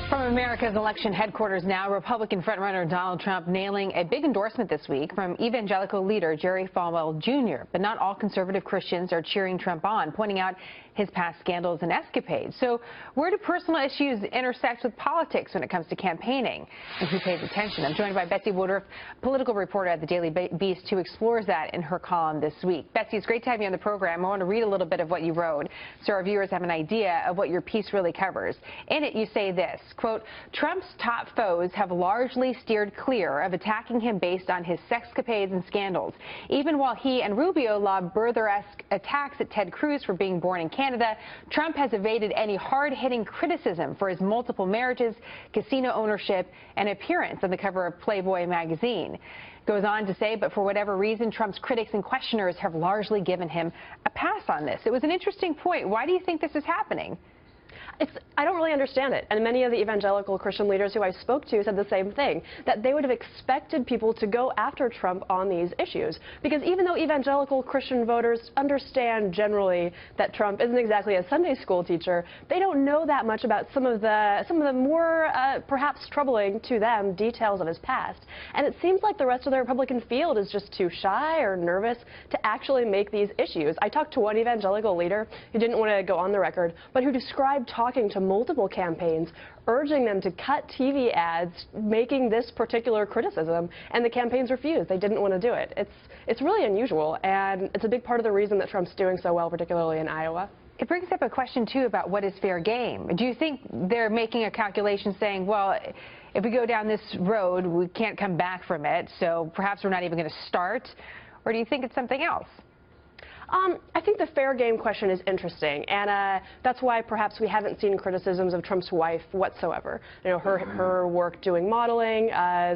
From America's election headquarters now, Republican frontrunner Donald Trump nailing a big endorsement this week from evangelical leader Jerry Falwell Jr. But not all conservative Christians are cheering Trump on, pointing out his past scandals and escapades. So where do personal issues intersect with politics when it comes to campaigning? And who pays attention? I'm joined by Betsy Woodruff, political reporter at the Daily Beast, who explores that in her column this week. Betsy, it's great to have you on the program. I want to read a little bit of what you wrote so our viewers have an idea of what your piece really covers. In it, you say this, quote, Trump's top foes have largely steered clear of attacking him based on his sexcapades and scandals. Even while he and Rubio lobbed Birther-esque attacks at Ted Cruz for being born in Canada, Trump has evaded any hard-hitting criticism for his multiple marriages, casino ownership, and appearance on the cover of Playboy magazine. Goes on to say, but for whatever reason, Trump's critics and questioners have largely given him a pass on this. It was an interesting point. Why do you think this is happening? I don't really understand it, and many of the evangelical Christian leaders who I spoke to said the same thing, that they would have expected people to go after Trump on these issues, because even though evangelical Christian voters understand generally that Trump isn't exactly a Sunday school teacher, they don't know that much about some of the more perhaps troubling to them details of his past, and it seems like the rest of the Republican field is just too shy or nervous to actually make these issues. I talked to one evangelical leader who didn't want to go on the record, but who described talking to multiple campaigns, urging them to cut TV ads making this particular criticism, and the campaigns refused. They didn't want to do it. It's really unusual, and it's a big part of the reason that Trump's doing so well, particularly in Iowa. It brings up a question, too, about what is fair game. Do you think they're making a calculation saying, well, if we go down this road, we can't come back from it, so perhaps we're not even going to start? Or do you think it's something else? I think the fair game question is interesting, and that's why perhaps we haven't seen criticisms of Trump's wife whatsoever. You know, her work doing modeling,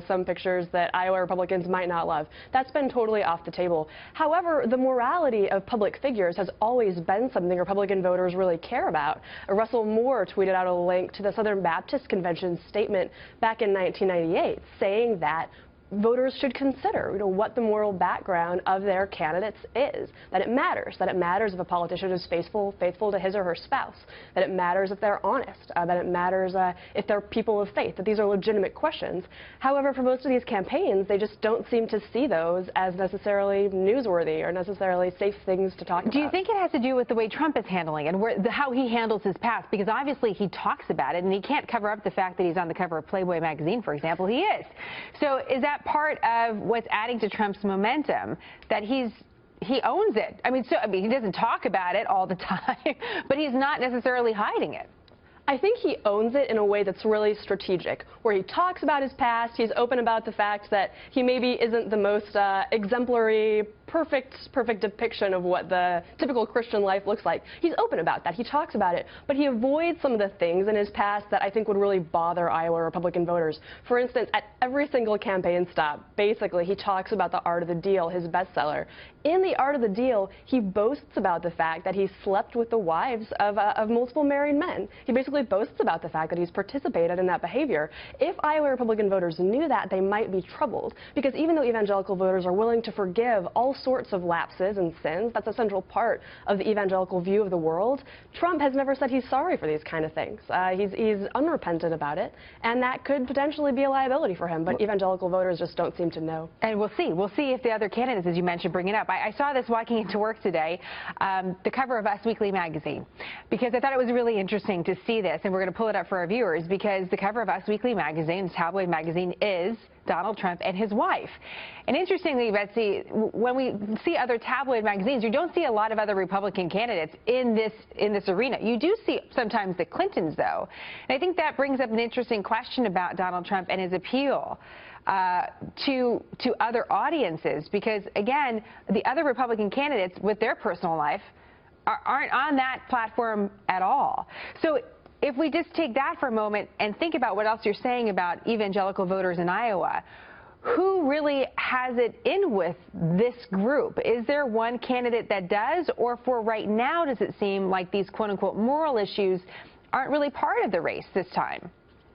some pictures that Iowa Republicans might not love. That's been totally off the table. However, the morality of public figures has always been something Republican voters really care about. Russell Moore tweeted out a link to the Southern Baptist Convention's statement back in 1998 saying that voters should consider, what the moral background of their candidates is, that it matters if a politician is faithful to his or her spouse, that it matters if they're honest, that it matters if they're people of faith, that these are legitimate questions. However, for most of these campaigns, they just don't seem to see those as necessarily newsworthy or necessarily safe things to talk about. Do you think it has to do with the way Trump is handling it and how he handles his past? Because obviously he talks about it, and he can't cover up the fact that he's on the cover of Playboy magazine, for example. He is. So is that part of what's adding to Trump's momentum, that he owns it? I mean, he doesn't talk about it all the time, but he's not necessarily hiding it. I think he owns it in a way that's really strategic, where he talks about his past, he's open about the fact that he maybe isn't the most exemplary, perfect depiction of what the typical Christian life looks like. He's open about that. He talks about it, but he avoids some of the things in his past that I think would really bother Iowa Republican voters. For instance, at every single campaign stop, basically, he talks about The Art of the Deal, his bestseller. In The Art of the Deal, he boasts about the fact that he slept with the wives of multiple married men. He basically boasts about the fact that he's participated in that behavior. If Iowa Republican voters knew that, they might be troubled, because even though evangelical voters are willing to forgive all sorts of lapses and sins, that's a central part of the evangelical view of the world, Trump has never said he's sorry for these kind of things. He's unrepentant about it, and that could potentially be a liability for him, but evangelical voters just don't seem to know. And we'll see. We'll see if the other candidates, as you mentioned, bring it up. I saw this walking into work today, the cover of Us Weekly magazine, because I thought it was really interesting to see this, and we're going to pull it up for our viewers, because the cover of Us Weekly magazine, the tabloid magazine, is Donald Trump and his wife. And interestingly, Betsy, when we see other tabloid magazines, you don't see a lot of other Republican candidates in this arena. You do see sometimes the Clintons, though. And I think that brings up an interesting question about Donald Trump and his appeal to other audiences, because, again, the other Republican candidates with their personal life aren't on that platform at all. So if we just take that for a moment and think about what else you're saying about evangelical voters in Iowa, who really has it in with this group? Is there one candidate that does, or for right now, does it seem like these quote-unquote moral issues aren't really part of the race this time?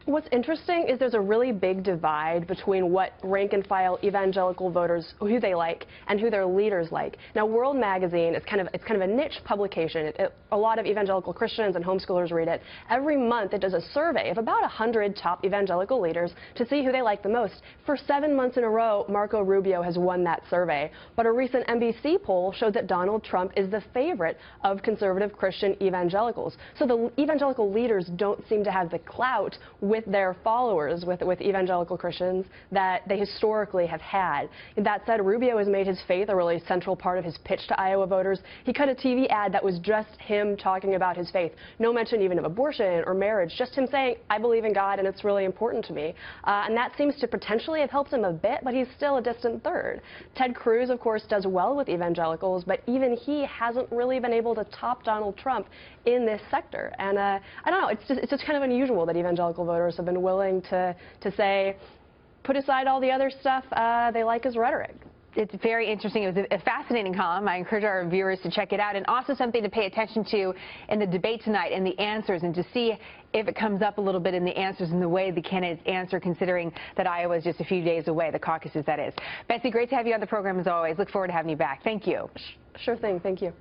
What's interesting is there's a really big divide between what rank-and-file evangelical voters, who they like, and who their leaders like. Now, World Magazine is kind of a niche publication. A lot of evangelical Christians and homeschoolers read it. Every month, it does a survey of about 100 top evangelical leaders to see who they like the most. For 7 months in a row, Marco Rubio has won that survey. But a recent NBC poll showed that Donald Trump is the favorite of conservative Christian evangelicals. So the evangelical leaders don't seem to have the clout with their followers, with evangelical Christians, that they historically have had. That said, Rubio has made his faith a really central part of his pitch to Iowa voters. He cut a TV ad that was just him talking about his faith. No mention even of abortion or marriage, just him saying, I believe in God and it's really important to me. And that seems to potentially have helped him a bit, but he's still a distant third. Ted Cruz, of course, does well with evangelicals, but even he hasn't really been able to top Donald Trump in this sector. And I don't know, it's just kind of unusual that evangelical voters have been willing to say, put aside all the other stuff they like his rhetoric. It's very interesting. It was a fascinating column. I encourage our viewers to check it out, and also something to pay attention to in the debate tonight and the answers, and to see if it comes up a little bit in the answers and the way the candidates answer, considering that Iowa is just a few days away, the caucuses, that is. Betsy, great to have you on the program as always. Look forward to having you back. Thank you. Sure thing. Thank you.